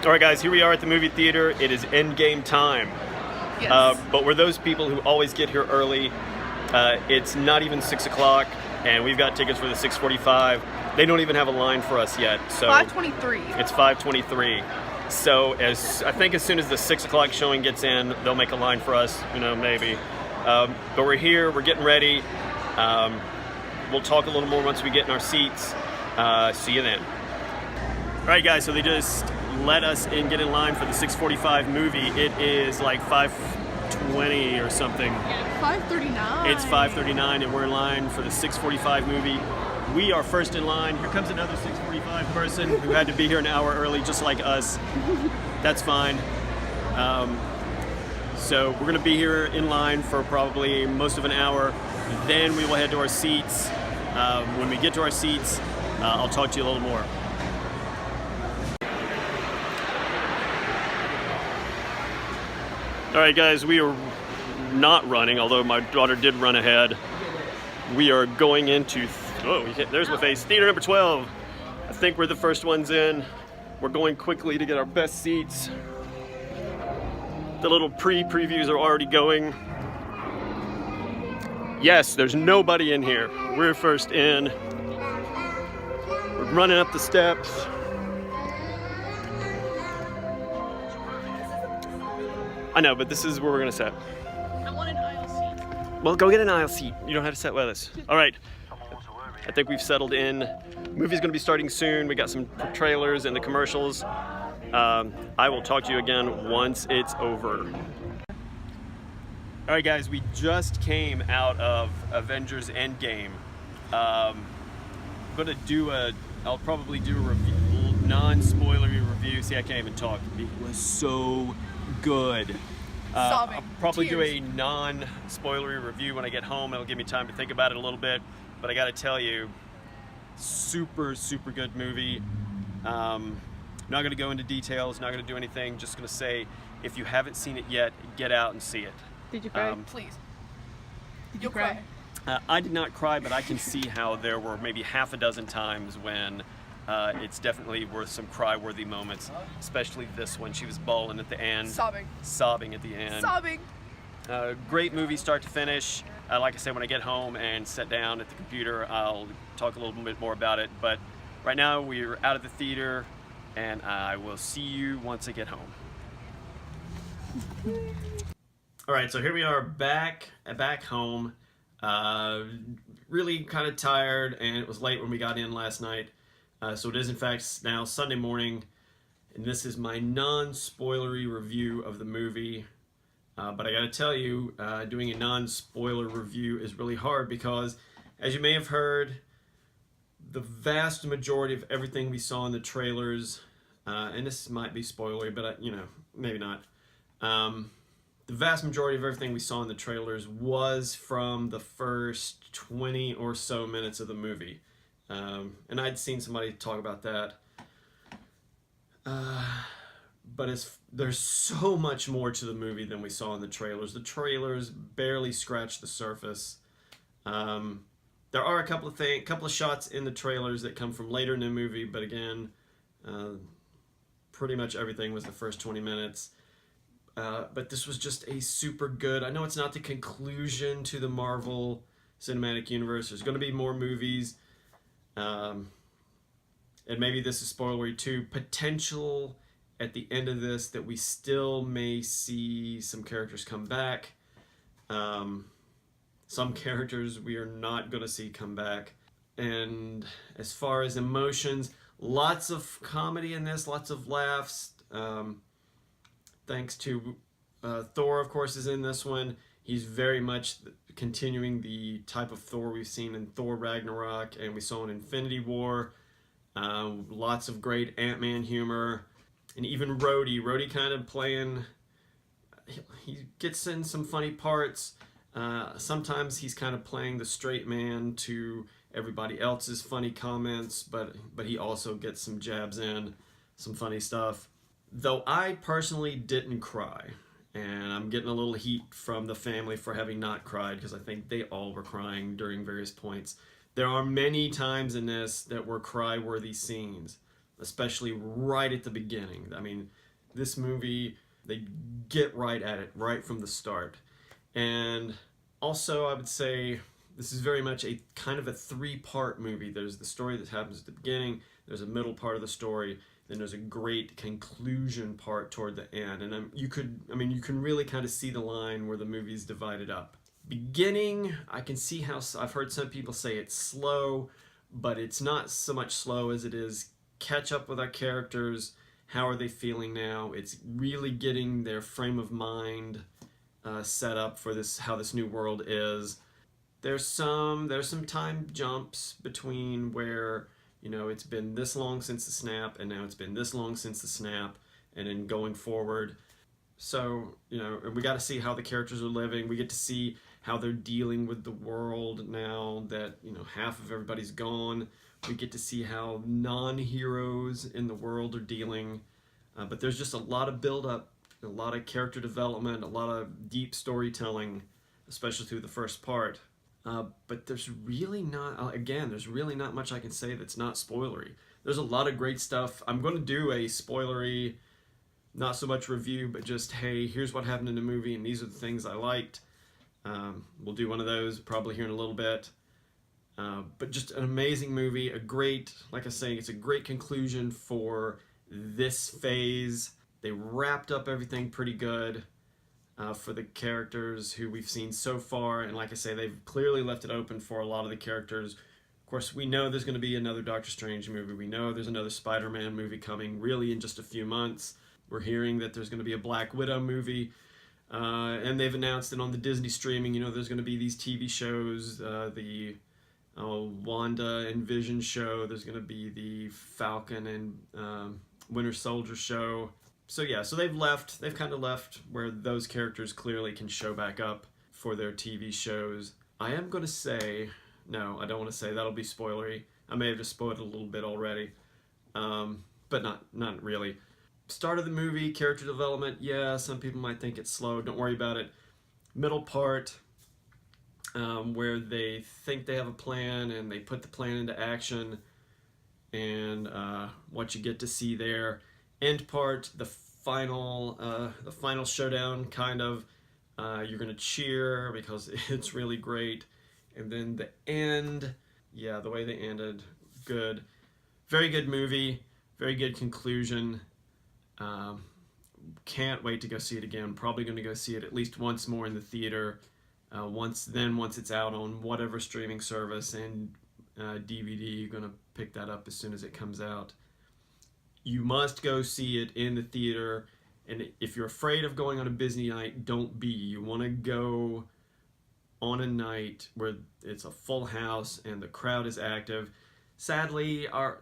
Alright guys, here we are at the movie theater. It is Endgame time. Yes. But we're those people who always get here early. It's not even 6 o'clock, and we've got tickets for the 6:45. They don't even have a line for us yet. So 5:23. It's 5:23. So I think as soon as the 6 o'clock showing gets in, they'll make a line for us, maybe. But we're here, we're getting ready. We'll talk a little more once we get in our seats. See you then. Alright guys, so they just let us get in line for the 6:45 movie. It is like 5:20 or something. 5:39. It's 5:39 and we're in line for the 6:45 movie. We are first in line. Here comes another 6:45 person who had to be here an hour early just like us. That's fine. So we're gonna be here in line for probably most of an hour. Then we will head to our seats. When we get to our seats, I'll talk to you a little more. All right, guys, we are not running, although my daughter did run ahead. We are going into, there's my face, theater number 12. I think we're the first ones in. We're going quickly to get our best seats. The little previews are already going. Yes, there's nobody in here. We're first in. We're running up the steps. I know, but this is where we're gonna sit. I want an aisle seat. Well, go get an aisle seat. You don't have to sit with us. All right. I think we've settled in. The movie's gonna be starting soon. We got some trailers and the commercials. I will talk to you again once it's over. All right, guys, we just came out of Avengers Endgame. I'll probably do a review, non-spoilery review. See, I can't even talk. It was so good. Sobbing. I'll probably do Tears. a non-spoilery review when I get home. It'll give me time to think about it a little bit. But I gotta tell you, super, super good movie. Not gonna go into details, not gonna do anything. Just gonna say, if you haven't seen it yet, get out and see it. Did you cry? Please. Did you cry? I did not cry, but I can see how there were maybe half a dozen times when it's definitely worth some cry-worthy moments, especially this one. She was bawling at the end. Sobbing at the end. Sobbing. Great movie start to finish. Like I said, when I get home and sit down at the computer, I'll talk a little bit more about it. But right now, we're out of the theater, and I will see you once I get home. All right, so here we are back home. Really kind of tired, and it was late when we got in last night. So it is in fact now Sunday morning, and this is my non-spoilery review of the movie. But I gotta tell you, doing a non-spoiler review is really hard because, as you may have heard, the vast majority of everything we saw in the trailers, and this might be spoilery, but maybe not. The vast majority of everything we saw in the trailers was from the first 20 or so minutes of the movie. And I'd seen somebody talk about that. But there's so much more to the movie than we saw in the trailers. The trailers barely scratched the surface. There are a couple of shots in the trailers that come from later in the movie, but again, pretty much everything was the first 20 minutes. But this was just a super good. I know it's not the conclusion to the Marvel Cinematic Universe. There's going to be more movies. And maybe this is spoilery too. Potential at the end of this that we still may see some characters come back. Some characters we are not going to see come back. And as far as emotions, lots of comedy in this, lots of laughs. Thanks to Thor, of course, is in this one. He's very much continuing the type of Thor we've seen in Thor Ragnarok, and we saw in Infinity War. Lots of great Ant-Man humor. And even Rhodey kind of playing, he gets in some funny parts. Sometimes he's kind of playing the straight man to everybody else's funny comments, but he also gets some jabs in, some funny stuff. Though I personally didn't cry, and I'm getting a little heat from the family for having not cried because I think they all were crying during various points. There are many times in this that were cry-worthy scenes. especially right at the beginning. I mean, this movie, they get right at it right from the start. And also, I would say this is very much a kind of a three-part movie. There's the story that happens at the beginning, there's a middle part of the story, then there's a great conclusion part toward the end. And you can really kind of see the line where the movie's divided up. Beginning, I can see how, I've heard some people say it's slow, but it's not so much slow as it is catch up with our characters. How are they feeling now? It's really getting their frame of mind set up for this, how this new world is. There's some time jumps between where, you know, it's been this long since the snap, and now it's been this long since the snap, and then going forward. So, you know, we got to see how the characters are living. We get to see how they're dealing with the world now that, you know, half of everybody's gone. We get to see how non-heroes in the world are dealing. But there's just a lot of build-up, a lot of character development, a lot of deep storytelling, especially through the first part. But there's really not much I can say that's not spoilery. There's a lot of great stuff. I'm going to do a spoilery, not so much review, but just, hey, here's what happened in the movie, and these are the things I liked. We'll do one of those probably here in a little bit. But just an amazing movie, like I say, it's a great conclusion for this phase. They wrapped up everything pretty good for the characters who we've seen so far, and like I say, they've clearly left it open for a lot of the characters. Of course, we know there's going to be another Doctor Strange movie. We know there's another Spider-Man movie coming really in just a few months. We're hearing that there's going to be a Black Widow movie. And they've announced that on the Disney streaming, you know, there's going to be these TV shows, the Wanda and Vision show. There's going to be the Falcon and Winter Soldier show. So yeah, so they've kind of left where those characters clearly can show back up for their TV shows. I am going to say, no, I don't want to say, that'll be spoilery. I may have just spoiled a little bit already, but not really. Start of the movie, character development, yeah, some people might think it's slow, don't worry about it. Middle part, where they think they have a plan and they put the plan into action, and what you get to see there. End part, the final showdown, kind of, you're gonna cheer because it's really great. And then the end, yeah, the way they ended, good. Very good movie, very good conclusion. Can't wait to go see it again. Probably going to go see it at least once more in the theater. Once it's out on whatever streaming service and DVD, you're going to pick that up as soon as it comes out. You must go see it in the theater. And if you're afraid of going on a busy night, don't be. You want to go on a night where it's a full house and the crowd is active. Sadly, our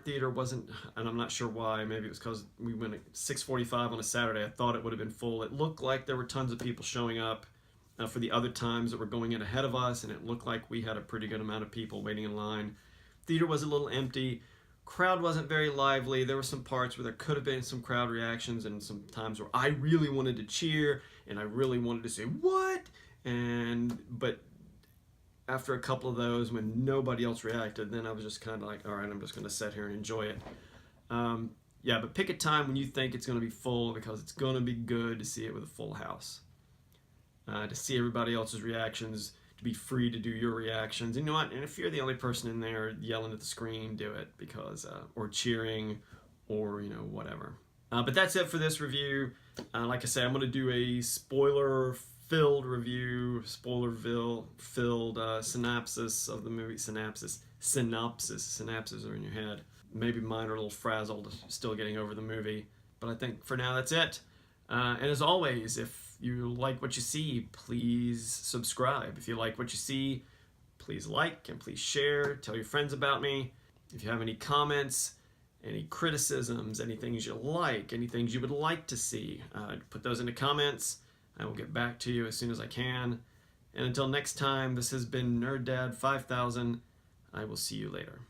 theater wasn't, and I'm not sure why. Maybe it was because we went at 6:45 on a Saturday. I thought it would have been full. It looked like there were tons of people showing up for the other times that were going in ahead of us, and it looked like we had a pretty good amount of people waiting in line. Theater was a little empty. Crowd wasn't very lively. There were some parts where there could have been some crowd reactions, and some times where I really wanted to cheer and I really wanted to say what, but after a couple of those, when nobody else reacted, then I was just kind of like, all right, I'm just going to sit here and enjoy it. Yeah, but pick a time when you think it's going to be full, because it's going to be good to see it with a full house. To see everybody else's reactions, to be free to do your reactions. And you know what? And if you're the only person in there yelling at the screen, do it, because or cheering, or whatever. But that's it for this review. Like I say, I'm going to do a spoiler-filled review, spoiler-filled synopsis of the movie. Synopses are in your head. Maybe mine are a little frazzled, still getting over the movie. But I think for now that's it. And as always, if you like what you see, please subscribe. If you like what you see, please like and please share. Tell your friends about me. If you have any comments, any criticisms, any things you like, any things you would like to see, put those in the comments. I will get back to you as soon as I can. And until next time, this has been Nerd Dad 5000. I will see you later.